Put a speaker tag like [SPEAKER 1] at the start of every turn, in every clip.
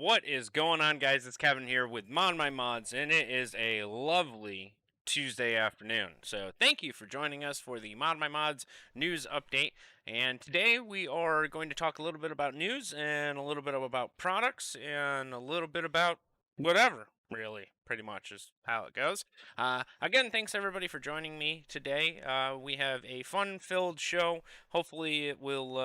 [SPEAKER 1] What is going on, guys? It's Kevin here with ModMyMods, and it is a lovely Tuesday afternoon. So, thank you for joining us for the ModMyMods news update. And today we are going to talk a little bit about news and a little bit about products and a little bit about whatever, really, pretty much is how it goes. Again, thanks everybody for joining me today. We have a fun filled show. Hopefully, it will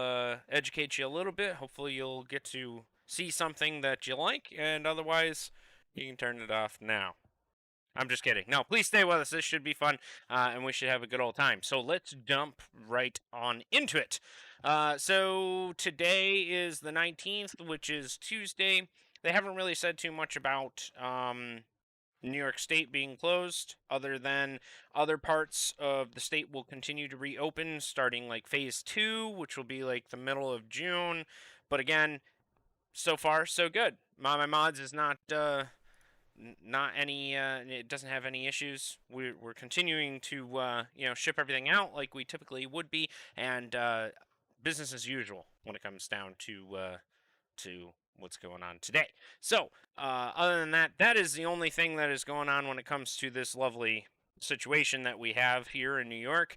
[SPEAKER 1] educate you a little bit. Hopefully, you'll get to see something that you like, and otherwise, you can turn it off now. I'm just kidding. No, please stay with us. This should be fun, and we should have a good old time. So let's jump right on into it. So today is the 19th, which is Tuesday. They haven't really said too much about New York State being closed, other than other parts of the state will continue to reopen starting like phase two, which will be like the middle of June. But again, so far so good. ModMyMods is not any it doesn't have any issues. We're continuing to ship everything out like we typically would be, and business as usual when it comes down to what's going on today. So other than that, that is the only thing that is going on when it comes to this lovely situation that we have here in New York.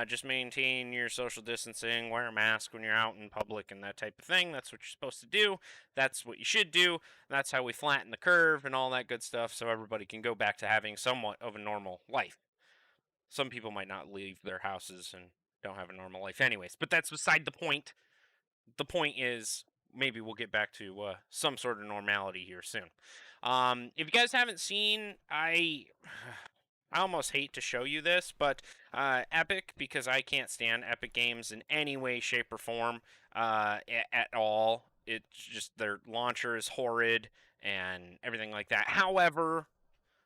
[SPEAKER 1] Just maintain your social distancing, wear a mask when you're out in public, and that type of thing. That's what you're supposed to do. That's what you should do. That's how we flatten the curve and all that good stuff, so everybody can go back to having somewhat of a normal life. Some people might not leave their houses and don't have a normal life anyways, but that's beside the point. The point is maybe we'll get back to some sort of normality here soon. If you guys haven't seen, I almost hate to show you this, but Epic, because I can't stand Epic Games in any way, shape, or form at all. It's just their launcher is horrid and everything like that. However,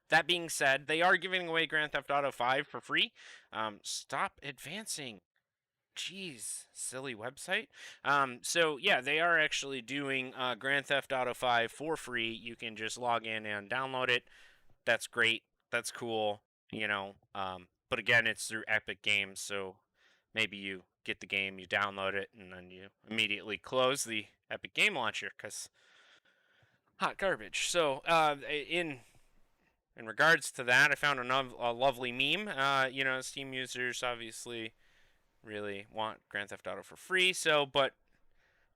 [SPEAKER 1] that being said, they are giving away Grand Theft Auto 5 for free. Stop advancing. Jeez, silly website. So yeah, they are actually doing Grand Theft Auto 5 for free. You can just log in and download it. That's great. That's cool. But again, it's through Epic Games, so maybe you get the game, you download it, and then you immediately close the Epic Game Launcher because hot garbage. So in regards to that, I found a lovely meme. Steam users obviously really want Grand Theft Auto for free, but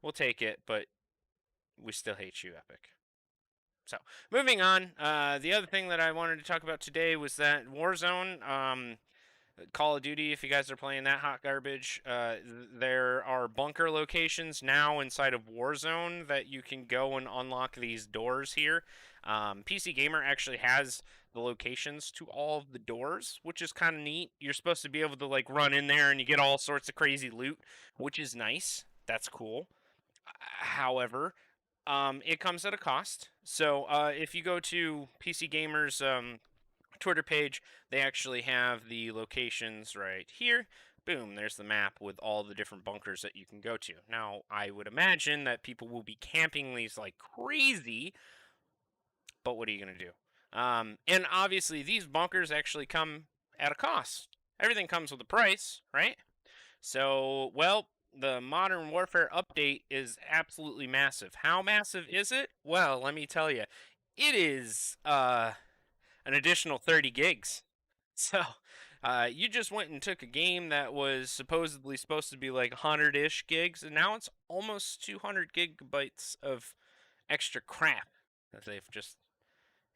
[SPEAKER 1] we'll take it. But we still hate you, Epic. So, moving on, the other thing that I wanted to talk about today was that Warzone, Call of Duty, if you guys are playing that hot garbage, there are bunker locations now inside of Warzone that you can go and unlock these doors here. PC Gamer actually has the locations to all of the doors, which is kind of neat. You're supposed to be able to like run in there and you get all sorts of crazy loot, which is nice. That's cool. However, it comes at a cost. So if you go to PC Gamer's Twitter page, they actually have the locations right here. Boom, there's the map with all the different bunkers that you can go to. Now, I would imagine that people will be camping these like crazy, but what are you going to do? And obviously, these bunkers actually come at a cost. Everything comes with a price, right? So, well, the Modern Warfare update is absolutely massive. How massive is it? Well, let me tell you. It is an additional 30 gigs. So, you just went and took a game that was supposedly supposed to be like 100-ish gigs, and now it's almost 200 gigabytes of extra crap that they've just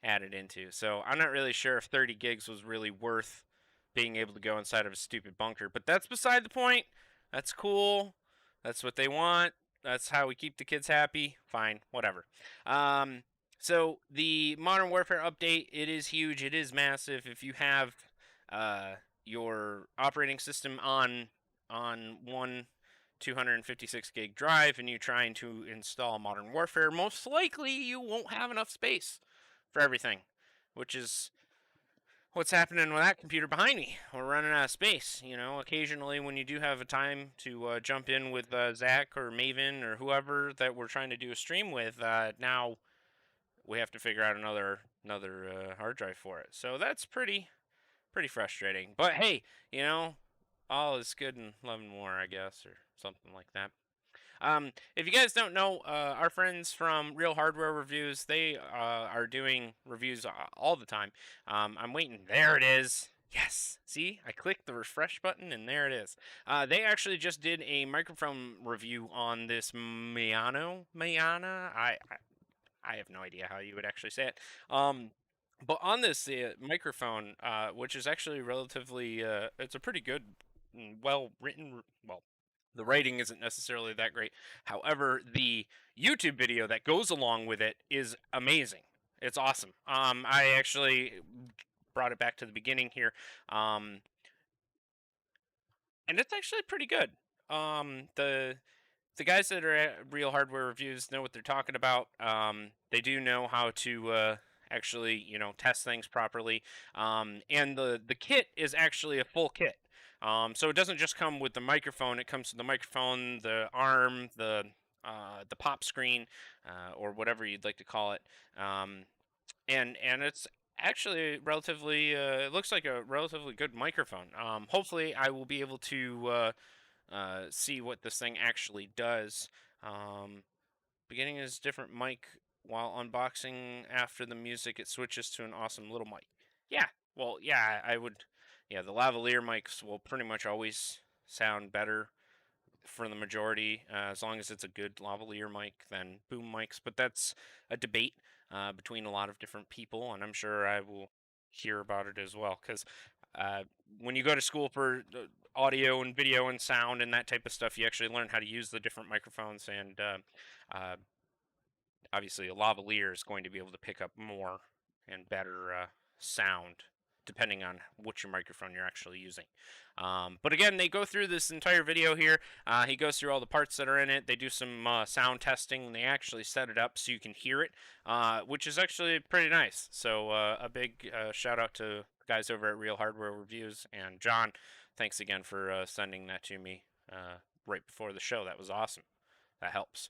[SPEAKER 1] added into. So, I'm not really sure if 30 gigs was really worth being able to go inside of a stupid bunker, but that's beside the point. That's cool. That's what they want. That's how we keep the kids happy. Fine, whatever. So the Modern Warfare update, it is huge. It is massive. If you have your operating system on one 256 gig drive and you're trying to install Modern Warfare, most likely you won't have enough space for everything, which is what's happening with that computer behind me. We're running out of space. Occasionally when you do have a time to jump in with Zach or Maven or whoever that we're trying to do a stream with, now we have to figure out another hard drive for it. So that's pretty frustrating. But hey, all is good in love and war, I guess, or something like that. If you guys don't know, our friends from Real Hardware Reviews, they are doing reviews all the time. I'm waiting. There it is. Yes. See, I clicked the refresh button and there it is. They actually just did a microphone review on this Mayana. I have no idea how you would actually say it. But on this microphone, which is actually relatively, it's a pretty good, well written. Well, the writing isn't necessarily that great. However, the YouTube video that goes along with it is amazing. It's awesome. I actually brought it back to the beginning here. And it's actually pretty good. The guys that are at Real Hardware Reviews know what they're talking about. They do know how to actually, test things properly. And the kit is actually a full kit. So it doesn't just come with the microphone. It comes with the microphone, the arm, the pop screen, or whatever you'd like to call it. And it's actually relatively. It looks like a relatively good microphone. Hopefully, I will be able to see what this thing actually does. Um, Beginning is different mic while unboxing. After the music, it switches to an awesome little mic. Yeah, well, yeah, I would. Yeah, the lavalier mics will pretty much always sound better for the majority, as long as it's a good lavalier mic than boom mics. But that's a debate between a lot of different people, and I'm sure I will hear about it as well. Because uh, when you go to school for audio and video and sound and that type of stuff, you actually learn how to use the different microphones. And uh, obviously, a lavalier is going to be able to pick up more and better sound depending on which your microphone you're actually using. But again, they go through this entire video here. He goes through all the parts that are in it. They do some sound testing, and they actually set it up so you can hear it, which is actually pretty nice. So a big shout out to the guys over at Real Hardware Reviews. And John, thanks again for sending that to me right before the show. That was awesome. That helps.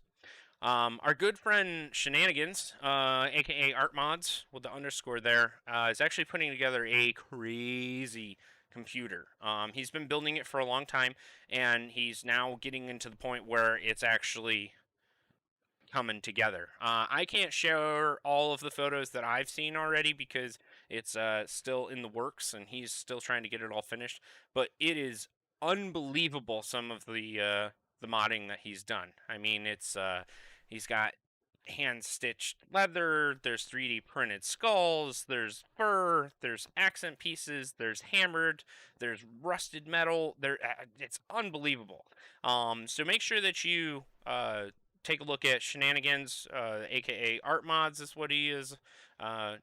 [SPEAKER 1] Our good friend Shenanigans, aka Art Mods with the underscore there, is actually putting together a crazy computer. He's been building it for a long time, and he's now getting into the point where it's actually coming together. I can't share all of the photos that I've seen already because it's still in the works, and he's still trying to get it all finished. But it is unbelievable some of the modding that he's done. I mean, it's he's got hand stitched leather, there's 3D printed skulls, there's fur, there's accent pieces, there's hammered, there's rusted metal. It's unbelievable. So make sure that you take a look at Shenanigans, aka Art Mods is what he is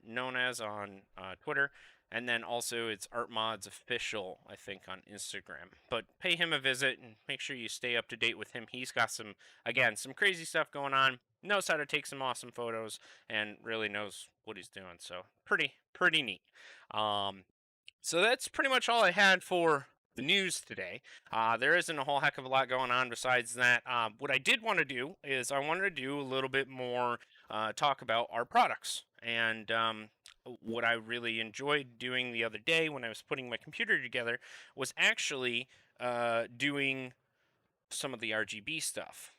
[SPEAKER 1] known as on Twitter. And then also it's Art Mods Official, I think, on Instagram. But pay him a visit and make sure you stay up to date with him. He's got some crazy stuff going on. Knows how to take some awesome photos and really knows what he's doing. So pretty neat. So that's pretty much all I had for the news today. There isn't a whole heck of a lot going on besides that. What I did want to do is I wanted to do a little bit more talk about our products. And what I really enjoyed doing the other day when I was putting my computer together was actually doing some of the RGB stuff.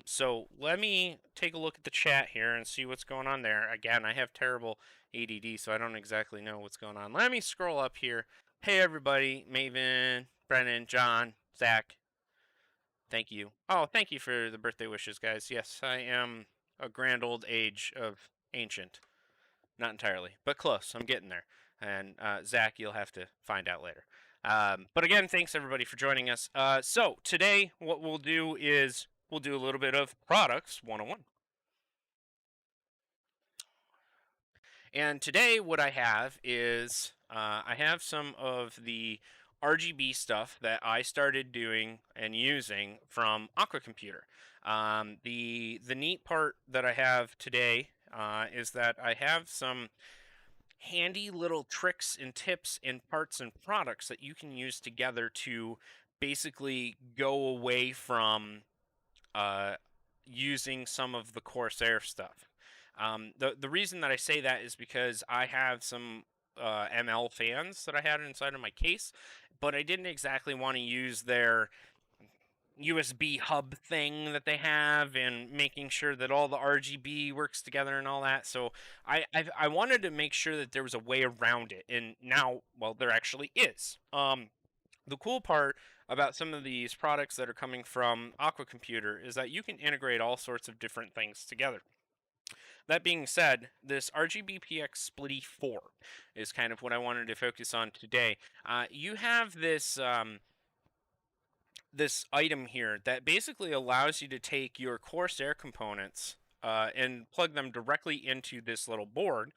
[SPEAKER 1] So let me take a look at the chat here and see what's going on there. Again, I have terrible ADD, so I don't exactly know what's going on. Let me scroll up here. Hey, everybody. Maven, Brennan, John, Zach. Thank you. Oh, thank you for the birthday wishes, guys. Yes, I am a grand old age of ancient. Not entirely, but close. I'm getting there. And Zach, you'll have to find out later. But again, thanks everybody for joining us. So today, what we'll do is we'll do a little bit of products 101. And today, what I have is I have some of the RGB stuff that I started doing and using from Aqua Computer. The neat part that I have today is that I have some handy little tricks and tips and parts and products that you can use together to basically go away from using some of the Corsair stuff. The reason that I say that is because I have some ML fans that I had inside of my case, but I didn't exactly want to use their USB hub thing that they have, and making sure that all the RGB works together and all that. So I wanted to make sure that there was a way around it, and now, well, there actually is. The cool part about some of these products that are coming from Aqua Computer is that you can integrate all sorts of different things together. That being said, this RGBPX Splitty 4 is kind of what I wanted to focus on today. You have this item here that basically allows you to take your Corsair components and plug them directly into this little board,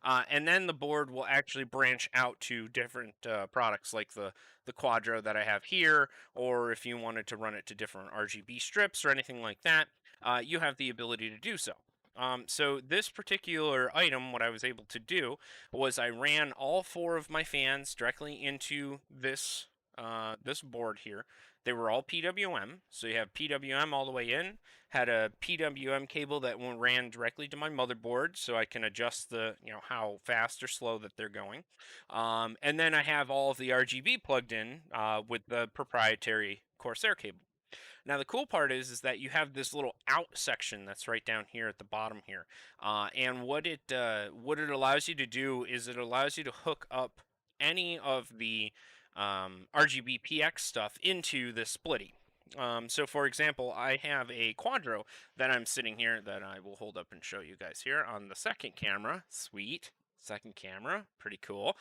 [SPEAKER 1] and then the board will actually branch out to different products like the Quadro that I have here, or if you wanted to run it to different RGB strips or anything like that, you have the ability to do so. So this particular item, what I was able to do was I ran all four of my fans directly into this board here. They were all PWM, so you have PWM all the way in. Had a PWM cable that ran directly to my motherboard, so I can adjust the how fast or slow that they're going. And then I have all of the RGB plugged in with the proprietary Corsair cable. Now the cool part is that you have this little out section that's right down here at the bottom here, and what it allows you to do is it allows you to hook up any of the RGB stuff into the splitty. So for example, I have a Quadro that I'm sitting here that I will hold up and show you guys here on the second camera. Sweet. Second camera, pretty cool.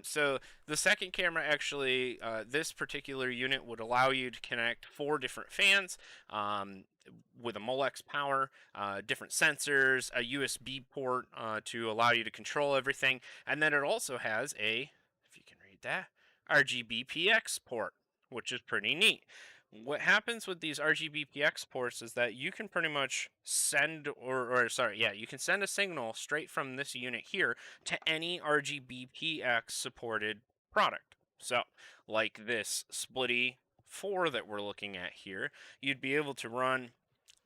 [SPEAKER 1] So the second camera actually, this particular unit would allow you to connect 4 different fans with a Molex power, different sensors, a USB port to allow you to control everything, and then it also has a, if you can read that, RGBPX port, which is pretty neat. What happens with these RGBPX ports is that you can pretty much send, you can send a signal straight from this unit here to any RGBPX supported product. So, like this Splitty 4 that we're looking at here, you'd be able to run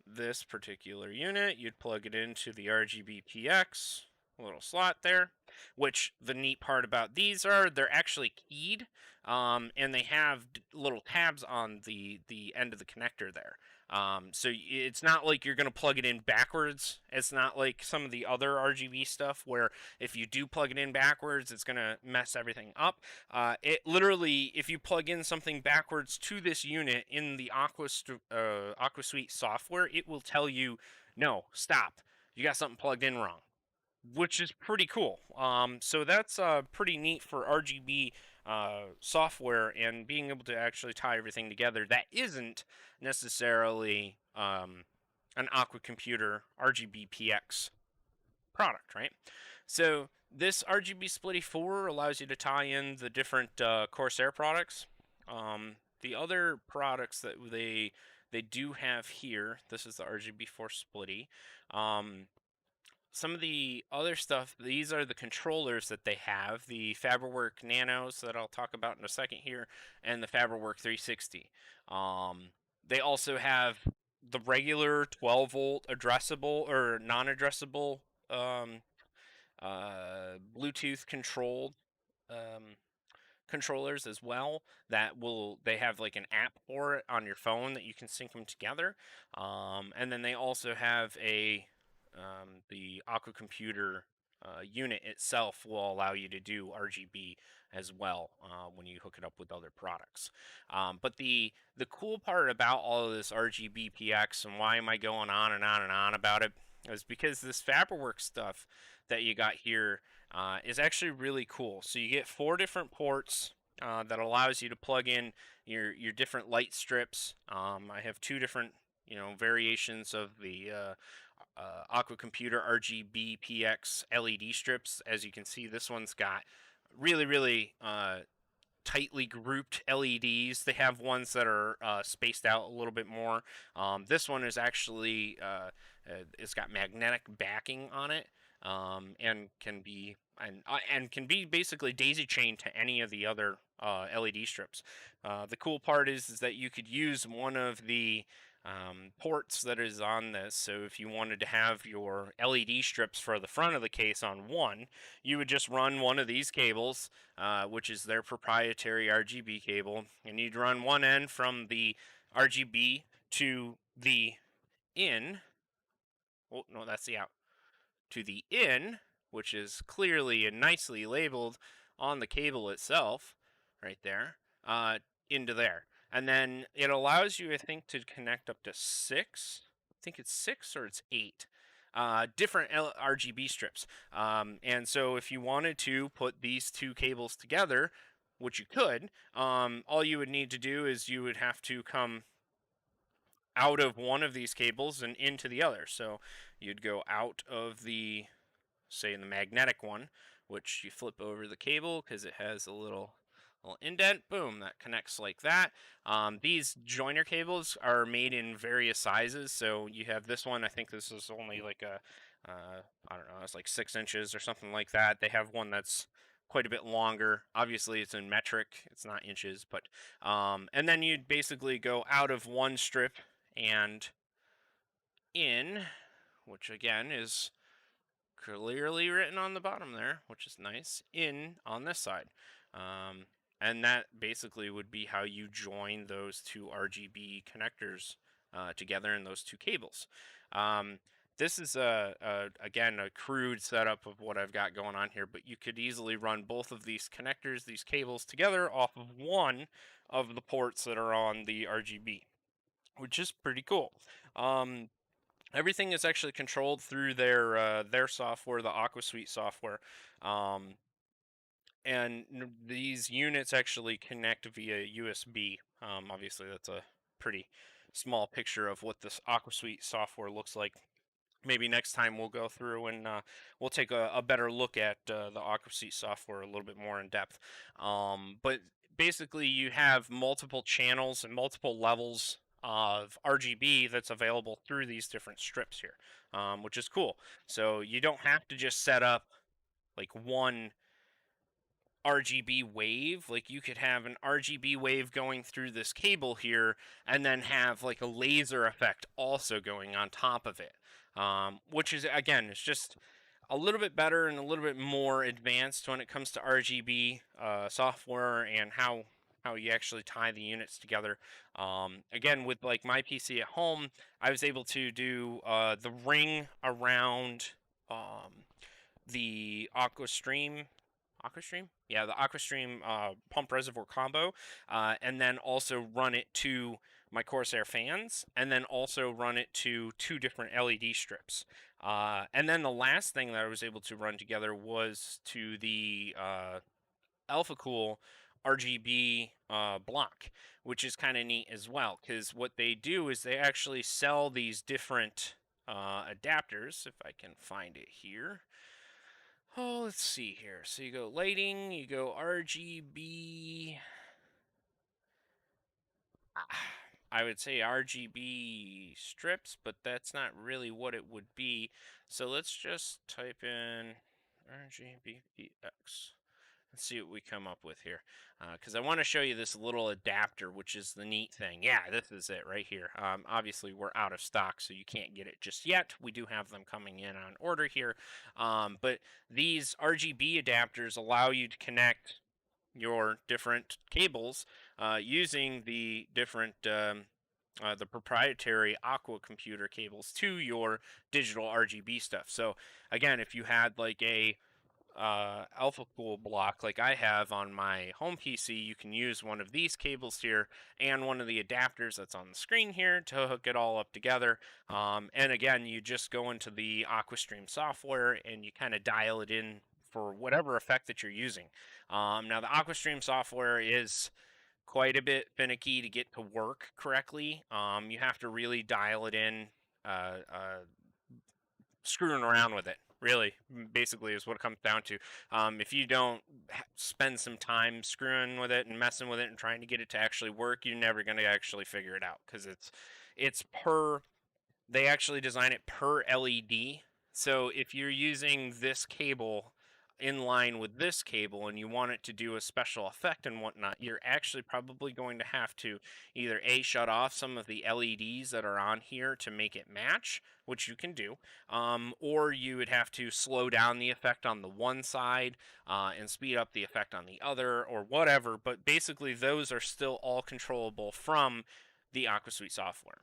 [SPEAKER 1] this particular unit. You'd plug it into the RGBPX little slot there, which the neat part about these are they're actually keyed, and they have little tabs on the end of the connector there. So it's not like you're going to plug it in backwards. It's not like some of the other RGB stuff where if you do plug it in backwards, it's going to mess everything up. It literally, if you plug in something backwards to this unit in the AquaSuite software, it will tell you, no, stop. You got something plugged in wrong, which is pretty cool. So that's pretty neat for RGB software and being able to actually tie everything together. That isn't necessarily an Aqua Computer RGBPX product, right? So this RGB Splitty 4 allows you to tie in the different Corsair products. The other products that they do have here, this is the RGB4 Splitty. Some of the other stuff, these are the controllers that they have, the Faberwork Nanos that I'll talk about in a second here, and the Faberwork 360. They also have the regular 12-volt addressable or non-addressable Bluetooth controlled controllers as well they have like an app for it on your phone that you can sync them together, and then they also have the Aqua Computer unit itself will allow you to do RGB as well when you hook it up with other products. But the cool part about all of this RGBPX, and why am I going on and on and on about it, is because this Faberwork stuff that you got here is actually really cool. So you get 4 different ports that allows you to plug in your different light strips. I have 2 different variations of the Aqua Computer RGBPX LED strips. As you can see, this one's got really tightly grouped LEDs. They have ones that are spaced out a little bit more. This one is actually it's got magnetic backing on it, and can be basically daisy chained to any of the other LED strips. The cool part is that you could use one of the ports that is on this. So if you wanted to have your LED strips for the front of the case on one, you would just run one of these cables, which is their proprietary RGB cable, and you'd run one end from the RGB to the in. Oh, no, that's the out. To the in, which is clearly and nicely labeled on the cable itself, right there, into there. And then it allows you, I think, to connect up to 6. I think it's 6 or it's 8 different RGB strips. And so if you wanted to put these two cables together, which you could, all you would need to do is you would have to come out of one of these cables and into the other. So you'd go out of the, say, in the magnetic one, which you flip over the cable because it has a little indent. Boom, that connects like that. These joiner cables are made in various sizes. So you have this one. I think this is only like a, I don't know, it's like 6 inches or something like that. They have one that's quite a bit longer. Obviously, it's in metric. It's not inches, but and then you'd basically go out of one strip and in, which again is clearly written on the bottom there, which is nice, in on this side. And that basically would be how you join those two RGB connectors together in those two cables. This is again a crude setup of what I've got going on here, but you could easily run both of these connectors, these cables together off of one of the ports that are on the RGB, which is pretty cool. Everything is actually controlled through their software, the AquaSuite software, um, and these units actually connect via USB. Obviously, that's a pretty small picture of what this AquaSuite software looks like. Maybe next time we'll go through and we'll take a better look at the AquaSuite software a little bit more in depth. But basically, you have multiple channels and multiple levels of RGB that's available through these different strips here, which is cool. So you don't have to just set up like one RGB wave. Like you could have an RGB wave going through this cable here and then have like a laser effect also going on top of it. Which is, again, it's just a little bit better and a little bit more advanced when it comes to RGB software and how you actually tie the units together. Again, with like my PC at home, I was able to do the ring around the Aquastream? Yeah, the Aquastream pump reservoir combo, and then also run it to my Corsair fans, and then also run it to two different LED strips. And then the last thing that I was able to run together was to the Alpha Cool RGB block, which is kind of neat as well, because what they do is they actually sell these different adapters, if I can find it here. Oh, let's see here. So you go lighting, you go RGB. I would say RGB strips, but that's not really what it would be. So let's just type in RGBPX. Let's see what we come up with here. Because I want to show you this little adapter, which is the neat thing. Yeah, this is it right here. Obviously, we're out of stock, so you can't get it just yet. We do have them coming in on order here. But these RGB adapters allow you to connect your different cables using the different the proprietary Aqua computer cables to your digital RGB stuff. So again, if you had like a Alpha Cool block like I have on my home PC, you can use one of these cables here and one of the adapters that's on the screen here to hook it all up together. And again, you just go into the Aquastream software and you kind of dial it in for whatever effect that you're using. Now, the Aquastream software is quite a bit finicky to get to work correctly. You have to really dial it in, screwing around with it. Really, basically, is what it comes down to. If you don't spend some time screwing with it and messing with it and trying to get it to actually work, you're never going to actually figure it out because it's per. They actually design it per LED. So if you're using this cable in line with this cable and you want it to do a special effect and whatnot, you're actually probably going to have to either A, shut off some of the LEDs that are on here to make it match, which you can do, or you would have to slow down the effect on the one side and speed up the effect on the other or whatever. But basically those are still all controllable from the AquaSuite software.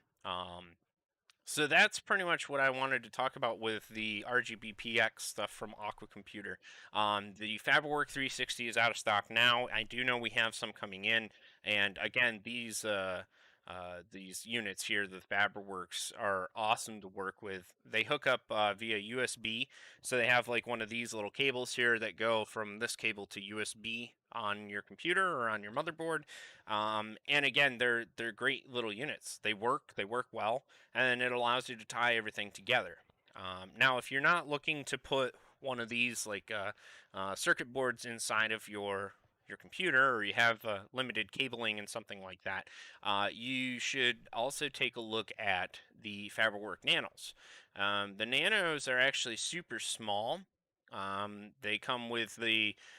[SPEAKER 1] So that's pretty much what I wanted to talk about with the RGBPX stuff from Aqua Computer. The Fabriwork 360 is out of stock now. I do know we have some coming in, and again, these units here, the Fabriworks, are awesome to work with. They hook up via USB, so they have like one of these little cables here that go from this cable to USB on your computer or on your motherboard. And again, they're great little units. They work well, and it allows you to tie everything together. Now, if you're not looking to put one of these like circuit boards inside of your computer, or you have limited cabling and something like that, you should also take a look at the Fabriwork Nanos. The Nanos are actually super small. They come with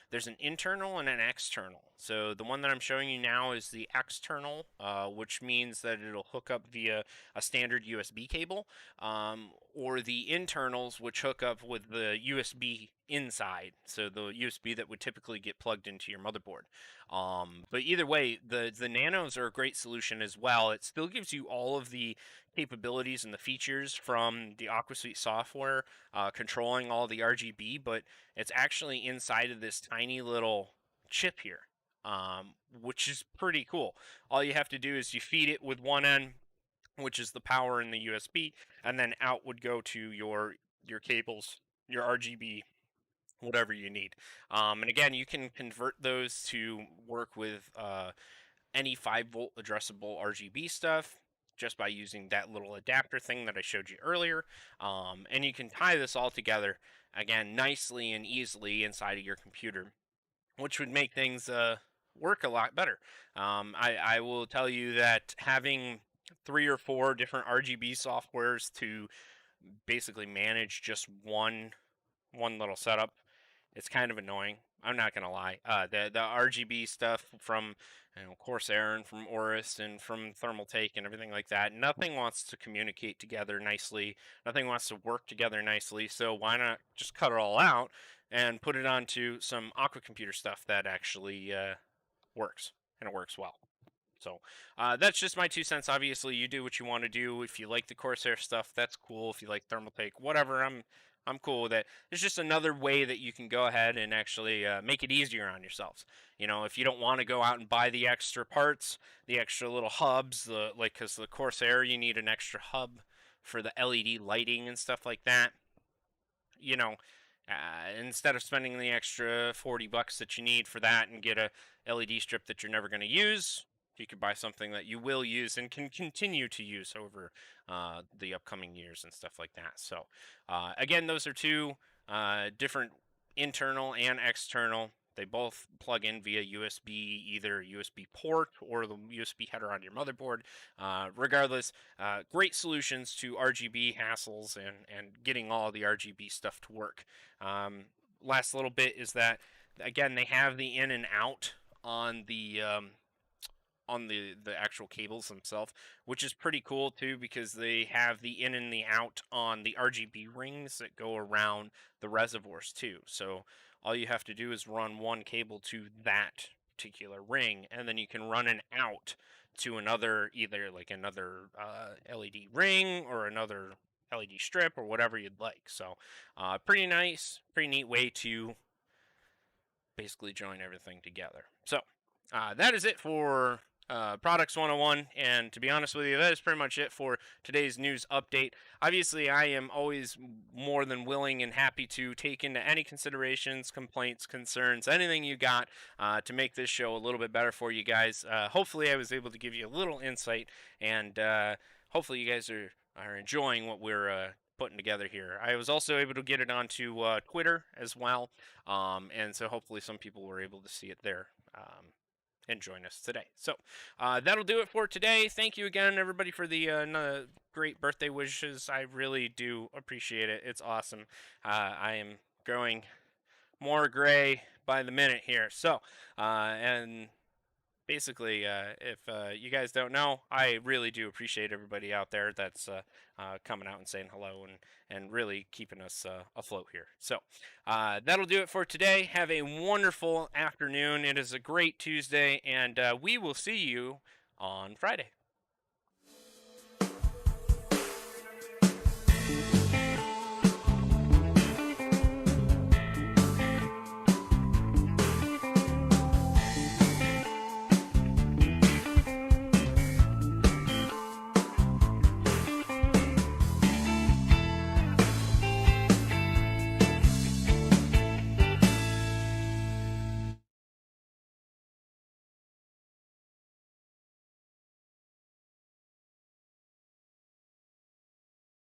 [SPEAKER 1] there's an internal and an external. So the one that I'm showing you now is the external, which means that it'll hook up via a standard USB cable, or the internals, which hook up with the USB inside, so the USB that would typically get plugged into your motherboard. But either way, the Nanos are a great solution as well. It still gives you all of the capabilities and the features from the AquaSuite software, controlling all the RGB, but it's actually inside of this tiny little chip here, which is pretty cool. All you have to do is you feed it with one end, which is the power in the USB, and then out would go to your cables, your RGB, whatever you need. And again, you can convert those to work with any 5-volt addressable RGB stuff just by using that little adapter thing that I showed you earlier. And you can tie this all together again nicely and easily inside of your computer, which would make things work a lot better. I will tell you that having 3 or 4 different RGB softwares to basically manage just one little setup, it's kind of annoying. I'm not gonna lie. The RGB stuff from Corsair and from Aorus and from Thermaltake and everything like that, nothing wants to communicate together nicely. Nothing wants to work together nicely. So why not just cut it all out and put it onto some Aqua Computer stuff that actually works, and it works well. So that's just my 2 cents. Obviously, you do what you want to do. If you like the Corsair stuff, that's cool. If you like Thermaltake, whatever, I'm cool with it. It's just another way that you can go ahead and actually make it easier on yourselves. If you don't want to go out and buy the extra parts, the extra little hubs, because the Corsair, you need an extra hub for the LED lighting and stuff like that. You know, instead of spending the extra $40 that you need for that and get a LED strip that you're never going to use, you could buy something that you will use and can continue to use over the upcoming years and stuff like that. So again, those are two different internal and external. They both plug in via USB, either USB port or the USB header on your motherboard. Regardless, great solutions to RGB hassles and getting all the RGB stuff to work. Last little bit is that, again, they have the in and out on the actual cables themselves, which is pretty cool too, because they have the in and the out on the RGB rings that go around the reservoirs too. So all you have to do is run one cable to that particular ring, and then you can run an out to another, either like another LED ring or another LED strip or whatever you'd like. So pretty nice, pretty neat way to basically join everything together. So that is it for Products 101, and to be honest with you, that is pretty much it for today's news update. Obviously, I am always more than willing and happy to take into any considerations, complaints, concerns, anything you got to make this show a little bit better for you guys. Hopefully, I was able to give you a little insight, and hopefully you guys are enjoying what we're putting together here. I was also able to get it onto Twitter as well, and so hopefully some people were able to see it there. And join us today. So that'll do it for today. Thank you again, everybody, for the great birthday wishes. I really do appreciate it. It's awesome. I am growing more gray by the minute here. So, and basically, if you guys don't know, I really do appreciate everybody out there that's coming out and saying hello and really keeping us afloat here. So that'll do it for today. Have a wonderful afternoon. It is a great Tuesday, and we will see you on Friday.